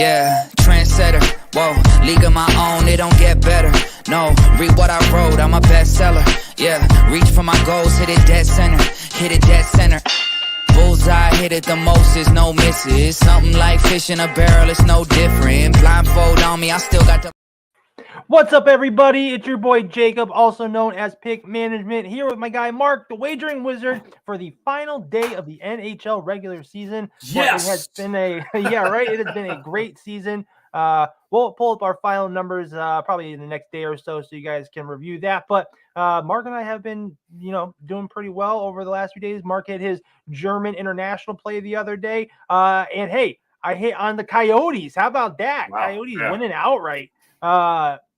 Yeah, trendsetter. Whoa, league of my own, it don't get better. No, read what I wrote, I'm a bestseller. Yeah, reach for my goals, hit it dead center. Hit it dead center. Bullseye, hit it the most, is no misses. Something like fish in a barrel, it's no different. Blindfold on me, I still got the... What's up, everybody? It's your boy Jacob, also known as Pick Management, here with my guy Mark, the Wagering Wizard, for the final day of the NHL regular season. Yes, it has been a It has been a great season. We'll pull up our final numbers probably in the next day or so you guys can review that. But Mark and I have been, doing pretty well over the last few days. Mark had his German international play the other day, and hey, I hit on the Coyotes. How about that? Wow, Coyotes yeah. winning outright.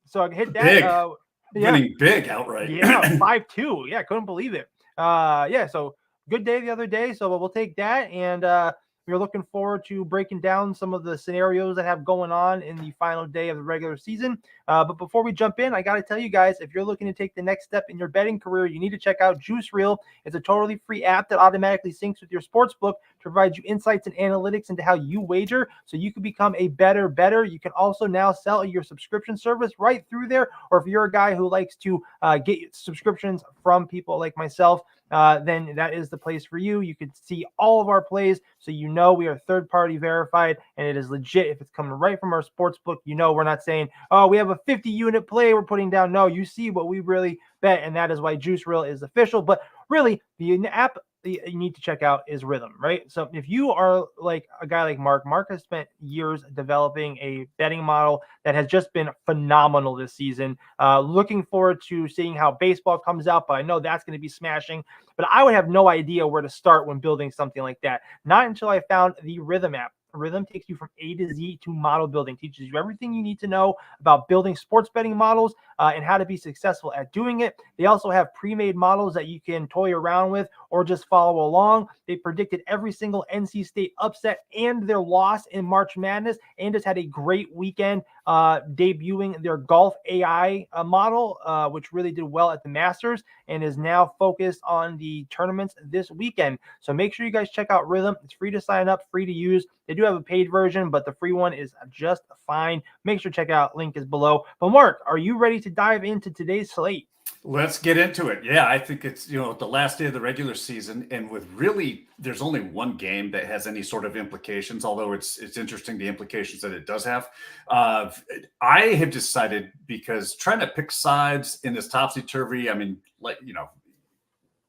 So I hit that. Big. Winning big outright. Yeah, 5-2. Yeah, couldn't believe it. So good day the other day. So we'll take that, and we're looking forward to breaking down some of the scenarios that have going on in the final day of the regular season. But before we jump in, I got to tell you guys, if you're looking to take the next step in your betting career, you need to check out Juice Reel. It's a totally free app that automatically syncs with your sports book to provide you insights and analytics into how you wager so you can become a better bettor. You can also now sell your subscription service right through there. Or if you're a guy who likes to get subscriptions from people like myself, then that is the place for you. You can see all of our plays, so we are third-party verified, and it is legit. If it's coming right from our sports book, we're not saying, oh, we have a 50-unit play we're putting down. No, you see what we really bet, and that is why Juice Reel is official. But really, the app you need to check out is Rhythm, right? So if you are like a guy like Mark has spent years developing a betting model that has just been phenomenal this season. Looking forward to seeing how baseball comes out, but I know that's going to be smashing. But I would have no idea where to start when building something like that. Not until I found the Rhythm app. Rhythm takes you from A to Z to model building, teaches you everything you need to know about building sports betting models and how to be successful at doing it. They also have pre-made models that you can toy around with or just follow along. They predicted every single NC State upset and their loss in March Madness, and just had a great weekend debuting their golf AI model, which really did well at the Masters and is now focused on the tournaments this weekend. So make sure you guys check out Rhythm. It's free to sign up, free to use. They do have a paid version, but the free one is just fine. Make sure to check it out. Link is below. But Mark, are you ready to dive into today's slate? Let's get into it. Yeah, I think it's, the last day of the regular season, and with really, there's only one game that has any sort of implications, although it's interesting the implications that it does have. I have decided, because trying to pick sides in this topsy-turvy,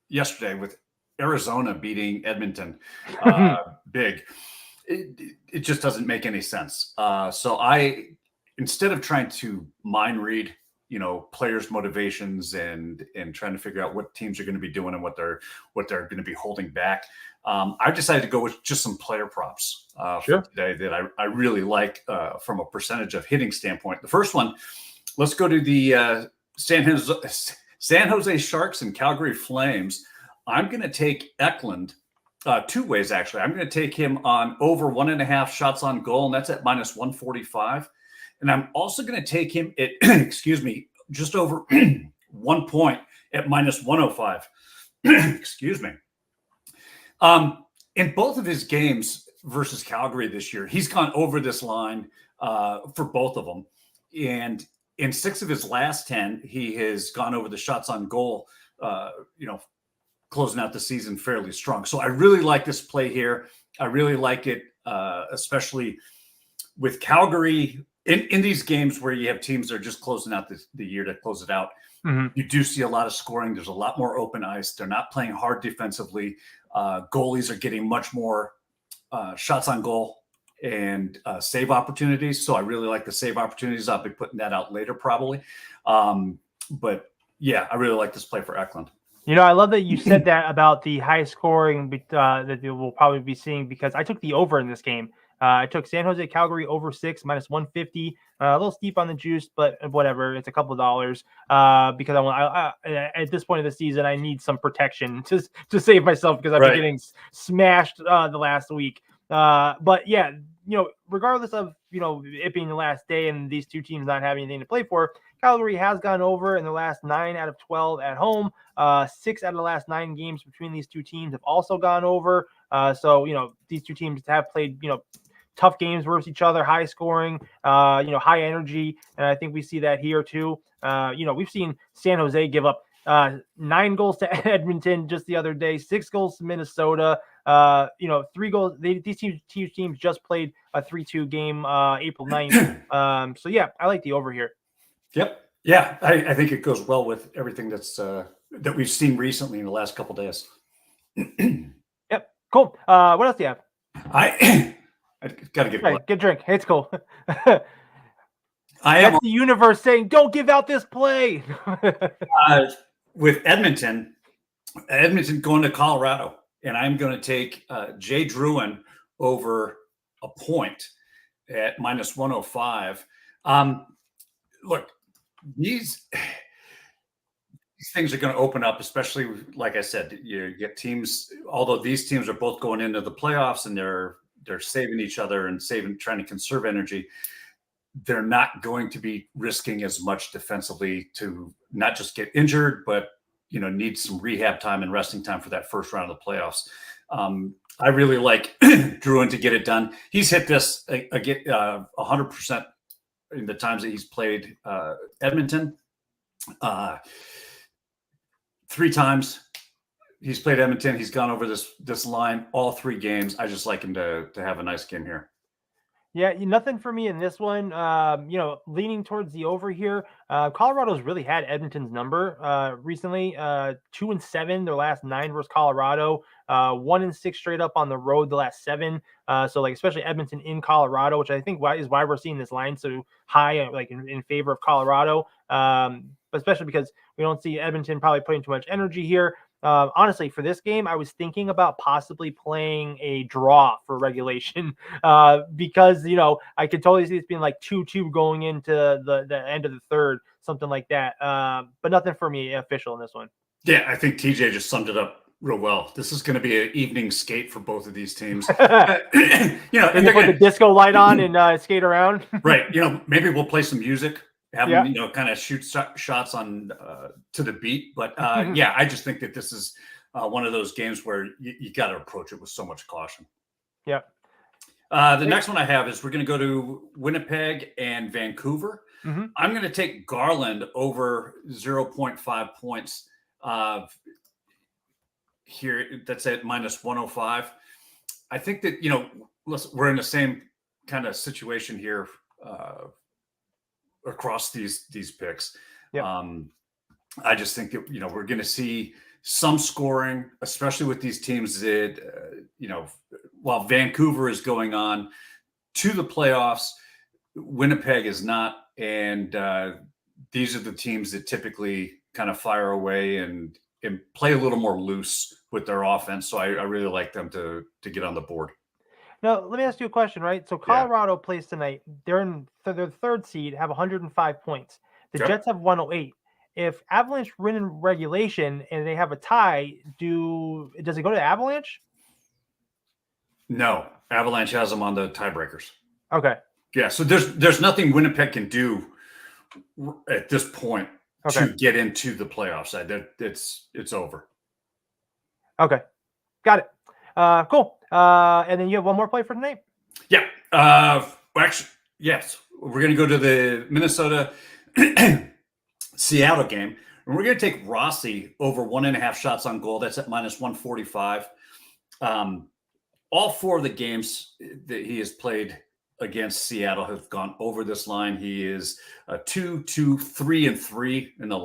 yesterday with Arizona beating Edmonton big, it just doesn't make any sense. So instead of trying to mind read, players' motivations and trying to figure out what teams are going to be doing and what they're going to be holding back, I've decided to go with just some player props for today that I really like from a percentage of hitting standpoint. The first one, let's go to the San Jose Sharks and Calgary Flames. I'm going to take Eklund two ways, actually. I'm going to take him on over 1.5 shots on goal, and that's at minus 145. And I'm also going to take him at, just over 1 point at minus 105. Excuse me. In both of his games versus Calgary this year, he's gone over this line for both of them. And in 6 of his last 10, he has gone over the shots on goal, closing out the season fairly strong. So I really like this play here. I really like it, especially with Calgary. In these games where you have teams that are just closing out the year to close it out, you do see a lot of scoring. There's a lot more open ice. They're not playing hard defensively. Goalies are getting much more shots on goal and save opportunities. So I really like the save opportunities. I'll be putting that out later probably. But yeah, I really like this play for Eklund. I love that you said that about the high scoring that we'll probably be seeing, because I took the over in this game. I took San Jose Calgary over 6 minus 150. A little steep on the juice, but whatever. It's a couple of dollars because I at this point of the season, I need some protection to save myself, because I've been getting smashed the last week. But yeah, regardless of it being the last day and these two teams not having anything to play for, Calgary has gone over in the last 9 out of 12 at home. 6 out of the last 9 games between these two teams have also gone over. So these two teams have played tough games versus each other, high scoring, high energy. And I think we see that here too. We've seen San Jose give up 9 goals to Edmonton just the other day, 6 goals to Minnesota. 3 goals. These teams just played a 3-2 game April 9th. So yeah, I like the over here. Yep. Yeah, I think it goes well with everything that we've seen recently in the last couple days. Yep. Cool. What else do you have? I got to get right, good drink. It's cool. That's the universe saying, "Don't give out this play." With Edmonton going to Colorado, and I'm going to take Jay Druin over a point at -105. Look, these things are going to open up, especially like I said, you get teams. Although these teams are both going into the playoffs and they're saving each other and trying to conserve energy, they're not going to be risking as much defensively to not just get injured, but need some rehab time and resting time for that first round of the playoffs. I really like Druin to get it done. He's hit this 100% in the times that he's played Edmonton. 3 times he's played Edmonton. He's gone over this line all 3 games. I just like him to have a nice game here. Yeah, nothing for me in this one. Leaning towards the over here. Colorado's really had Edmonton's number recently. 2-7 their last 9 versus Colorado. 1-6 straight up on the road the last 7. So especially Edmonton in Colorado, which I think is why we're seeing this line so high, in favor of Colorado. But especially because we don't see Edmonton probably putting too much energy here. Honestly, for this game, I was thinking about possibly playing a draw for regulation because, I could totally see this being 2-2 going into the end of the third, something like that. But nothing for me official in this one. Yeah, I think TJ just summed it up real well. This is going to be an evening skate for both of these teams. And they're put the disco light on and skate around. Right. Maybe we'll play some music. Have them, kind of shoot shots on to the beat. But I just think that this is one of those games where you got to approach it with so much caution. Yeah. The next one I have is we're going to go to Winnipeg and Vancouver. Mm-hmm. I'm going to take Garland over 0.5 points here. That's at -105. I think that, listen, we're in the same kind of situation here across these picks. Yep. I just think that, we're going to see some scoring, especially with these teams that, while Vancouver is going on to the playoffs, Winnipeg is not. And these are the teams that typically kind of fire away and play a little more loose with their offense. So I really like them to get on the board. Now, let me ask you a question, right? So Colorado plays tonight. They're in their 3rd seed, have 105 points. The Jets have 108. If Avalanche win in regulation and they have a tie, does it go to Avalanche? No, Avalanche has them on the tiebreakers. Okay. Yeah, so there's nothing Winnipeg can do at this point to get into the playoffs. It's over. Okay, got it. Cool. And then you have one more play for tonight? Yeah. Actually, yes. We're going to go to the Minnesota Seattle game, and we're going to take Rossi over 1.5 shots on goal. That's at -145. All 4 of the games that he has played against Seattle have gone over this line. He is 2-3-3 in the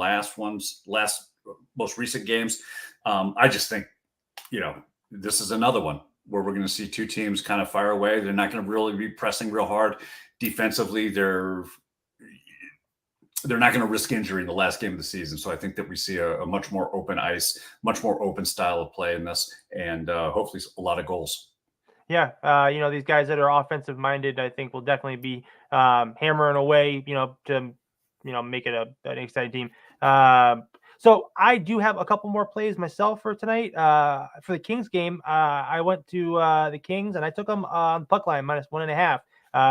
most recent games. I just think, this is another one where we're going to see 2 teams kind of fire away. They're not going to really be pressing real hard defensively. They're not going to risk injury in the last game of the season. So I think that we see a much more open ice, much more open style of play in this, and hopefully a lot of goals. Yeah. These guys that are offensive minded, I think will definitely be hammering away, to, make it an exciting team. So I do have a couple more plays myself for tonight. For the Kings game, I went to the Kings and I took them on puck line -1.5.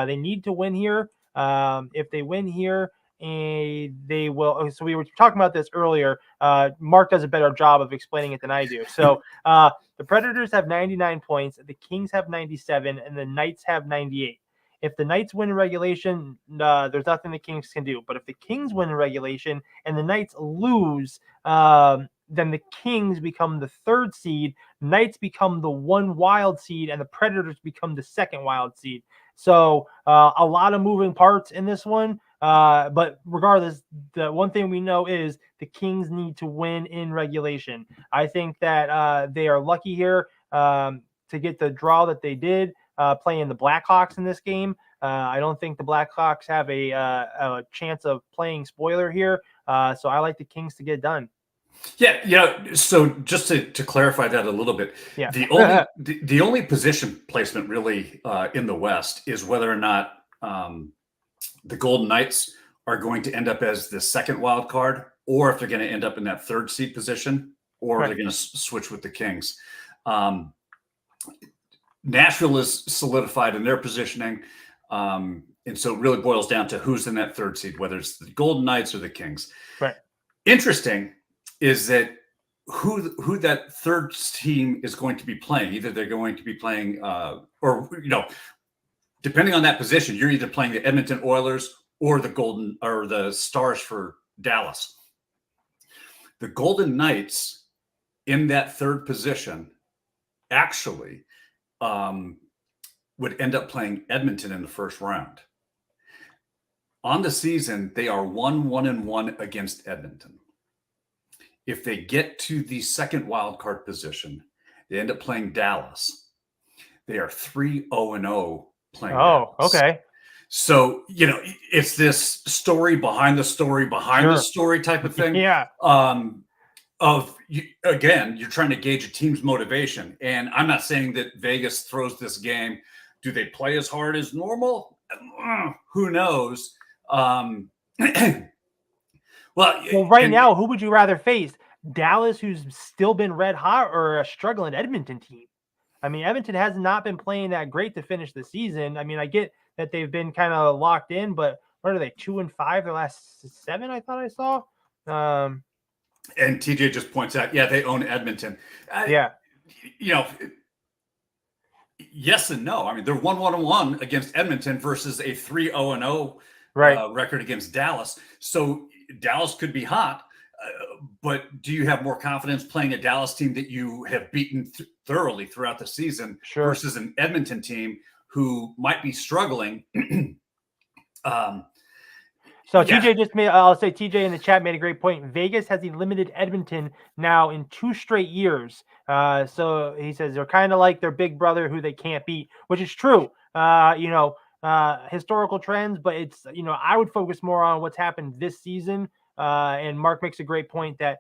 They need to win here. If they win here, they will. So we were talking about this earlier. Mark does a better job of explaining it than I do. So the Predators have 99 points, the Kings have 97, and the Knights have 98. If the Knights win in regulation, there's nothing the Kings can do. But if the Kings win in regulation and the Knights lose, then the Kings become the 3rd seed, Knights become the 1 wild seed, and the Predators become the 2nd wild seed. So a lot of moving parts in this one. But regardless, the one thing we know is the Kings need to win in regulation. I think that they are lucky here to get the draw that they did playing the Blackhawks in this game. I don't think the Blackhawks have a chance of playing spoiler here. So I like the Kings to get it done. Yeah. So just to clarify that a little bit, Yeah. the only position placement really in the West is whether or not the Golden Knights are going to end up as the 2nd wild card, or if they're going to end up in that 3rd seed position, or Right. they're going to switch with the Kings. Nashville is solidified in their positioning. And so it really boils down to who's in that 3rd seed, whether it's the Golden Knights or the Kings. Right. Interesting is that who that 3rd team is going to be playing. Either they're going to be playing, or depending on that position, you're either playing the Edmonton Oilers or the Stars for Dallas. The Golden Knights in that 3rd position actually would end up playing Edmonton in the 1st round. On the season, they are 1-1-1 against Edmonton. If they get to the 2nd wildcard position, they end up playing Dallas. They are 3-0-0 playing Dallas. Okay. So, it's this story behind the story behind the story type of thing. Yeah. Again, you're trying to gauge a team's motivation. And I'm not saying that Vegas throws this game. Do they play as hard as normal? Who knows? Well, right now, who would you rather face? Dallas, who's still been red hot, or a struggling Edmonton team? I mean, Edmonton has not been playing that great to finish the season. I mean, I get that they've been kind of locked in, but what are they, 2-5 their last 7? I thought I saw. And TJ just points out, they own Edmonton. Yes and no. I mean, they're 1-1-1 against Edmonton versus a 3-0-0 record against Dallas. So Dallas could be hot, but do you have more confidence playing a Dallas team that you have beaten thoroughly throughout the season versus an Edmonton team who might be struggling? TJ I'll say TJ in the chat made a great point. Vegas has eliminated Edmonton now in 2 straight years. So he says they're kind of like their big brother who they can't beat, which is true. Historical trends, but it's, I would focus more on what's happened this season. And Mark makes a great point that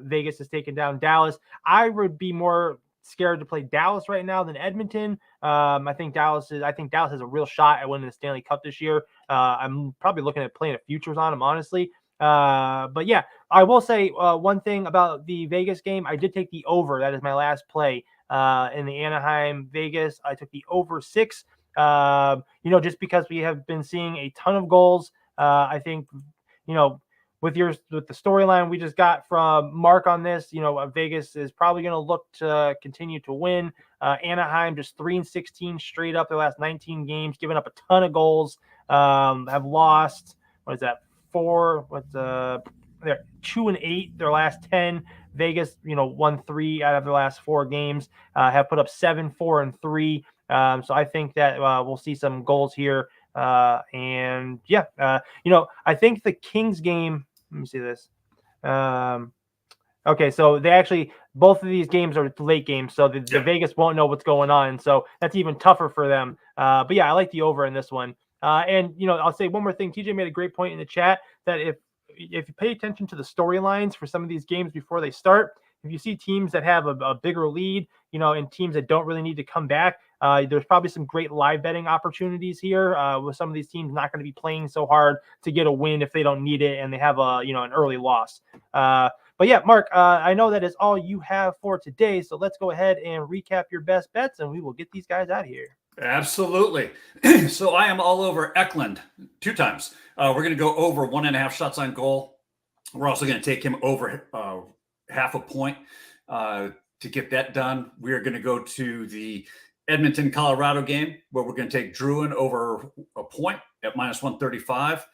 Vegas has taken down Dallas. I would be more scared to play Dallas right now than Edmonton. I think Dallas has a real shot at winning the Stanley Cup this year. I'm probably looking at playing a futures on them, honestly. But yeah, I will say one thing about the Vegas game. I did take the over. That is my last play in the Anaheim Vegas. I took the over 6. Just because we have been seeing a ton of goals. I think, with the storyline we just got from Mark on this, Vegas is probably going to look to continue to win. Anaheim just 3-16 straight up their last 19 games, giving up a ton of goals. Have lost, what is that? 4? They're 2-8 their last 10. Vegas, won 3 out of their last 4 games. Have put up 7, 4, and 3. So I think that we'll see some goals here. I think the Kings game, let me see this. Okay, so they actually, both of these games are late games, so the Vegas won't know what's going on. So that's even tougher for them. But yeah, I like the over in this one. I'll say one more thing. TJ made a great point in the chat that if you pay attention to the storylines for some of these games before they start, if you see teams that have a bigger lead, and teams that don't really need to come back, there's probably some great live betting opportunities here with some of these teams not going to be playing so hard to get a win if they don't need it and they have an early loss. But yeah, Mark, I know that is all you have for today. So let's go ahead and recap your best bets and we will get these guys out of here. Absolutely. So I am all over Eklund 2 times. We're going to go over 1.5 shots on goal. We're also going to take him over half a point to get that done. We are going to go to the Edmonton, Colorado game where we're going to take Druin over a point at -135.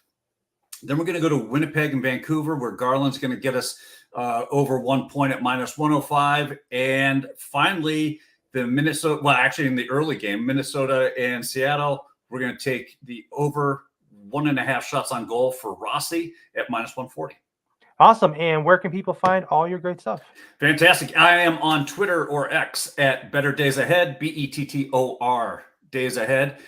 Then we're going to go to Winnipeg and Vancouver where Garland's going to get us over 1 point at -105. And finally, the Minnesota, well, actually in the early game, Minnesota and Seattle, we're going to take the over 1.5 shots on goal for Rossi at -140. Awesome. And where can people find all your great stuff? Fantastic. I am on Twitter or X at Better Days Ahead, BETTOR Days Ahead.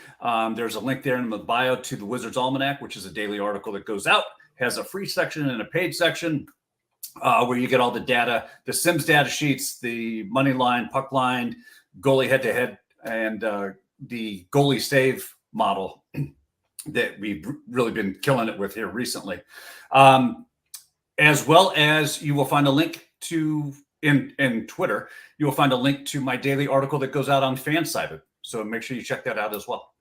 There's a link there in the bio to the Wizards Almanac, which is a daily article that goes out, has a free section and a paid section where you get all the data, the Sims data sheets, the money line, puck line, goalie head-to-head, and the goalie save model that we've really been killing it with here recently. As well as you will find a link to, in Twitter, you will find a link to my daily article that goes out on Fansided. So make sure you check that out as well.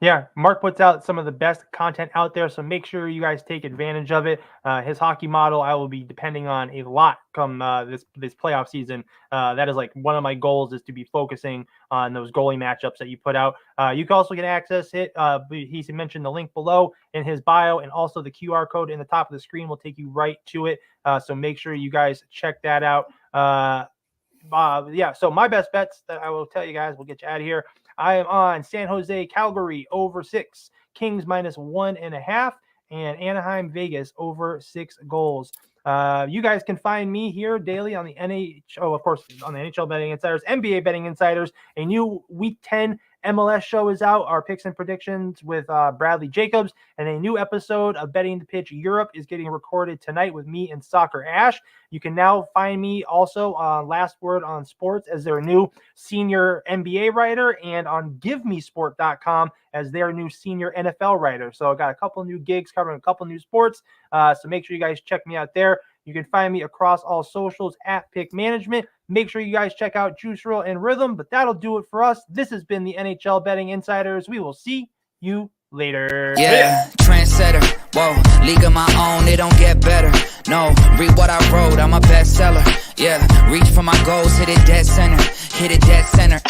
Yeah, Mark puts out some of the best content out there, so make sure you guys take advantage of it. His hockey model, I will be depending on a lot come this playoff season. That is like one of my goals, is to be focusing on those goalie matchups that you put out. You can also get access it. He mentioned the link below in his bio, and also the QR code in the top of the screen will take you right to it. So make sure you guys check that out. Yeah, so my best bets that I will tell you guys, we'll get you out of here. I am on San Jose, Calgary over 6, Kings -1.5, and Anaheim, Vegas over 6 goals. You guys can find me here daily on the NHL, of course, on the NHL Betting Insiders, NBA Betting Insiders. A new Week 10 MLS show is out, our picks and predictions with Bradley Jacobs, and a new episode of Betting the Pitch Europe is getting recorded tonight with me and Soccer Ash. You can now find me also on Last Word on Sports as their new senior NBA writer, and on GiveMeSport.com as their new senior NFL writer. So I got a couple new gigs covering a couple new sports. So make sure you guys check me out there. You can find me across all socials at Pick Management. Make sure you guys check out Juice Roll and Rhythm, but that'll do it for us. This has been the NHL Betting Insiders. We will see you later. Yeah, trendsetter. Whoa, league of my own, it don't get better. No, read what I wrote, I'm a bestseller. Yeah, reach for my goals, hit it dead center. Hit it dead center.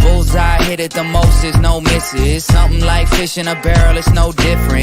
Bullseye, hit it the most, there's no misses. Something like fish in a barrel, it's no different.